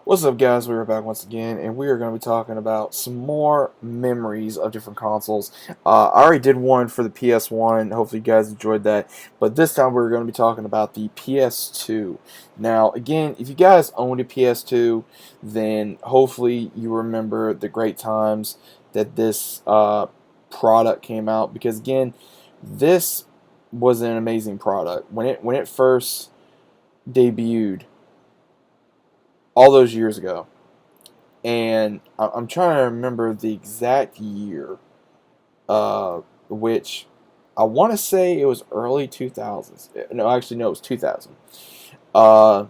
What's up, guys? We're back once again, and we are going to be talking about some more memories of different consoles. I already did one for the PS1. Hopefully, you guys enjoyed that. But this time, we're going to be talking about the PS2. Now, again, if you guys owned a PS2, then hopefully you remember the great times that this product came out. Because again, this was an amazing product when it first debuted all those years ago. And I'm trying to remember the exact year, which I want to say it was early 2000s. No, actually, no, it was 2000. Uh,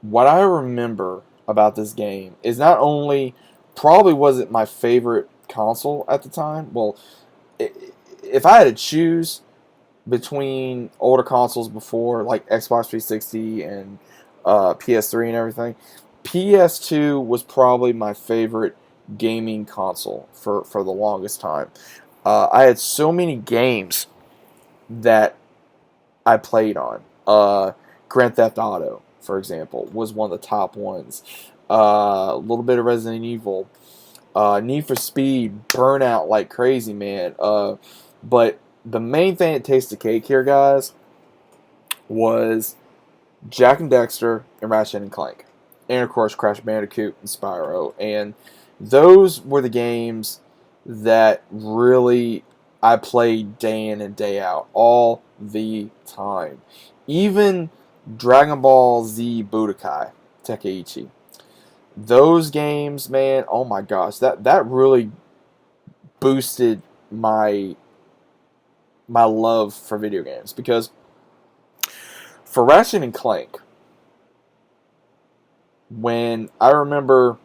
what I remember about this game is not only probably wasn't my favorite console at the time. Well, if I had to choose between older consoles before, like Xbox 360 and PS3 and everything, PS2 was probably my favorite gaming console for the longest time. I had so many games that I played on. Grand Theft Auto, for example, was one of the top ones. A little bit of Resident Evil, Need for Speed, Burnout like crazy, man. But the main thing that takes the cake here, guys, was Jack and Dexter and Ratchet and Clank, and of course Crash Bandicoot and Spyro. And those were the games that really I played day in and day out, all the time. Even Dragon Ball Z Budokai Tenkaichi. Those games, man, oh my gosh, that really boosted my love for video games, because for Ratchet and Clank, when I remember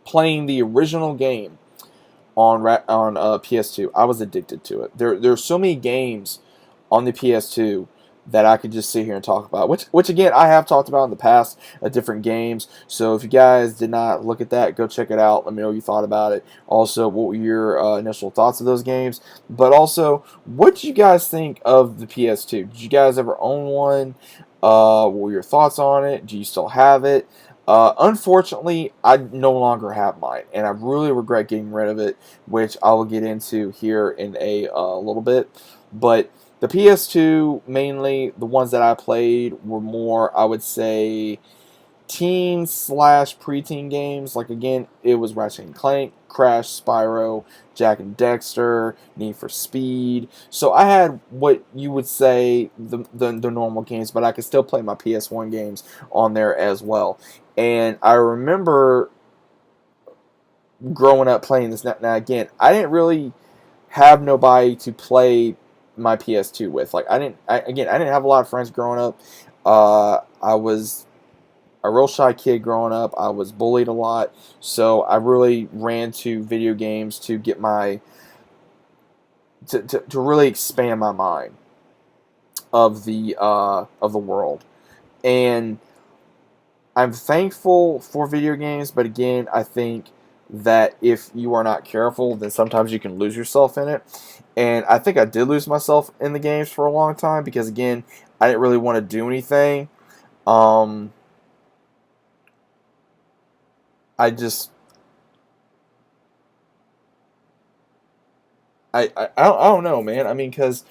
playing the original game on PS2, I was addicted to it. There's so many games on the PS2 that I could just sit here and talk about, which again I have talked about in the past, different games. So if you guys did not look at that, go check it out. Let me know what you thought about it. Also, what were your initial thoughts of those games? But also, what did you guys think of the PS2? Did you guys ever own one? What were your thoughts on it? Do you still have it? Unfortunately, I no longer have mine, and I really regret getting rid of it, which I will get into here in a little bit. But the PS2, mainly, the ones that I played were more, I would say, teen slash preteen games. Like, again, it was Ratchet and Clank, Crash, Spyro, Jack and Dexter, Need for Speed. So I had what you would say the normal games, but I could still play my PS1 games on there as well. And I remember growing up playing this. Now again, I didn't really have nobody to play my PS2 with. Like, I didn't have a lot of friends growing up. I was a real shy kid growing up. I was bullied a lot, so I really ran to video games to get my to really expand my mind of the world. And I'm thankful for video games, but again, I think that if you are not careful, then sometimes you can lose yourself in it. And I think I did lose myself in the games for a long time, because again, I didn't really want to do anything. Um, I just I don't know, man. I mean, because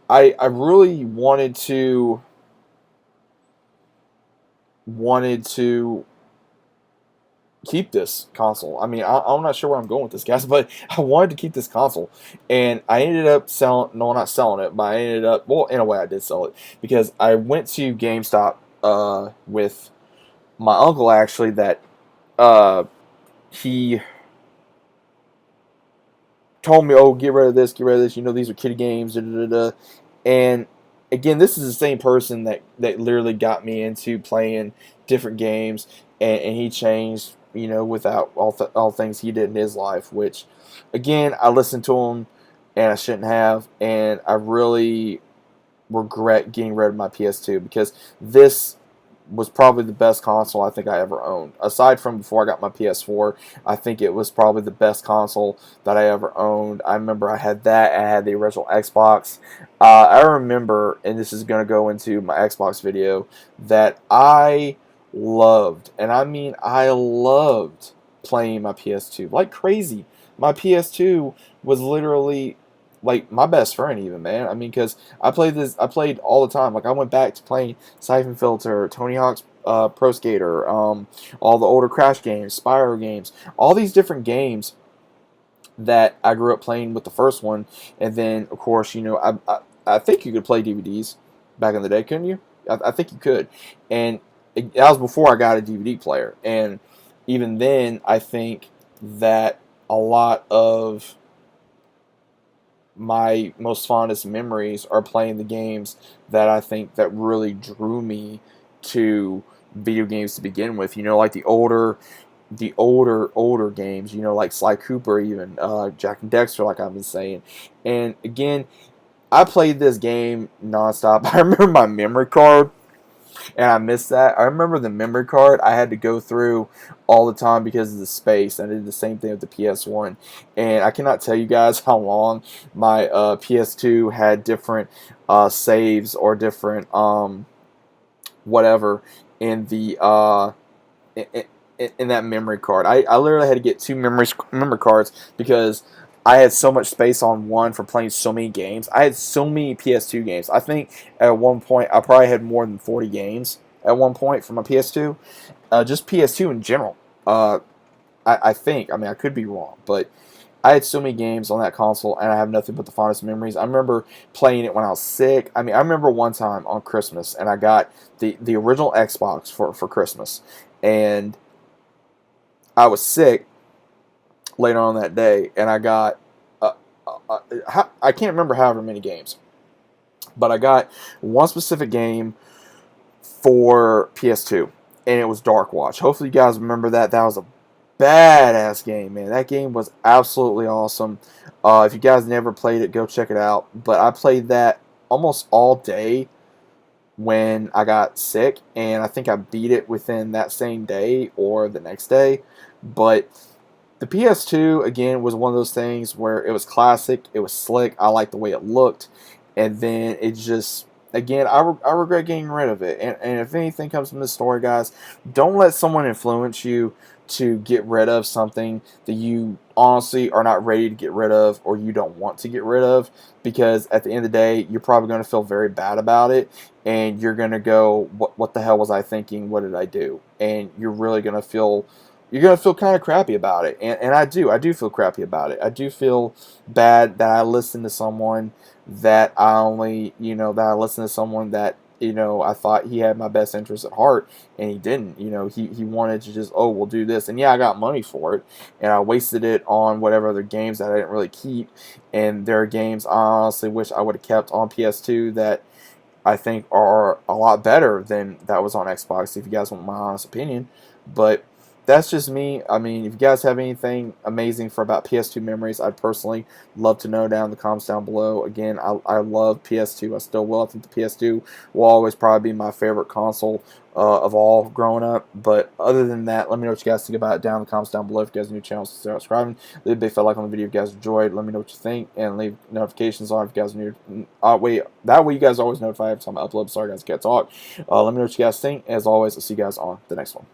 I really wanted to keep this console. I mean, I'm not sure where I'm going with this, guys, but I wanted to keep this console, and I ended up selling. No, not selling it, but I ended up. Well, in a way, I did sell it, because I went to GameStop with my uncle, actually. That he told me, "Oh, get rid of this, get rid of this. You know, these are kiddie games." Da, da, da, da. And again, this is the same person that literally got me into playing different games, and he changed, without all things he did in his life. Which, again, I listened to him, and I shouldn't have, and I really regret getting rid of my PS2, because this was probably the best console I think I ever owned. Aside from before I got my PS4, I think it was probably the best console that I ever owned. I remember I had that. I had the original Xbox. I remember, and this is going to go into my Xbox video, that I loved, and I mean I loved playing my PS2 like crazy. My PS2 was literally like my best friend, even, man. I mean, because I played all the time. Like I went back to playing Siphon Filter, Tony Hawk's Pro Skater, all the older Crash games, Spyro games, all these different games that I grew up playing with the first one, and then of course I think you could play DVDs back in the day, couldn't you? I think you could, and that was before I got a DVD player, and even then I think that a lot of my most fondest memories are playing the games that I think that really drew me to video games to begin with. Like the older games, like Sly Cooper, even Jack and Dexter, like I've been saying. And again, I played this game nonstop. I remember my memory card, and I missed that. I remember the memory card I had to go through all the time because of the space. I did the same thing with the PS1, and I cannot tell you guys how long my PS2 had different saves or different whatever in the in, in that memory card. I literally had to get two memory cards because I had so much space on one for playing so many games. I had so many PS2 games. I think at one point I probably had more than 40 games at one point for my PS2. Just PS2 in general. I think. I mean, I could be wrong, but I had so many games on that console, and I have nothing but the fondest memories. I remember playing it when I was sick. I mean, I remember one time on Christmas, and I got the original Xbox for Christmas, and I was sick later on that day, and I got I can't remember however many games, but I got one specific game for PS2, and it was Dark Watch. Hopefully, you guys remember that. That was a badass game, man. That game was absolutely awesome. If you guys never played it, go check it out. But I played that almost all day when I got sick, and I think I beat it within that same day or the next day. But the PS2 again was one of those things where it was classic, it was slick, I liked the way it looked, and then it just again I regret getting rid of it. And if anything comes from this story, guys, don't let someone influence you to get rid of something that you honestly are not ready to get rid of or you don't want to get rid of, because at the end of the day you're probably going to feel very bad about it, and you're going to go, what the hell was I thinking, what did I do? And you're gonna feel kind of crappy about it, and I do feel crappy about it. I do feel bad that I listened to someone that I listened to someone that I thought he had my best interest at heart, and he didn't. He wanted to just, oh, we'll do this, and yeah, I got money for it, and I wasted it on whatever other games that I didn't really keep, and there are games I honestly wish I would have kept on PS2 that I think are a lot better than that was on Xbox, if you guys want my honest opinion. But that's just me. I mean, if you guys have anything amazing for about PS2 memories, I'd personally love to know down in the comments down below. Again, I love PS2. I still will. I think the PS2 will always probably be my favorite console of all growing up. But other than that, let me know what you guys think about it down in the comments down below. If you guys are new to the channel, consider subscribing. Leave a big fat like on the video if you guys enjoyed. Let me know what you think, and leave notifications on if you guys are new. That way you guys are always notified every time I upload. Sorry guys, I can't talk. Let me know what you guys think. As always, I'll see you guys on the next one.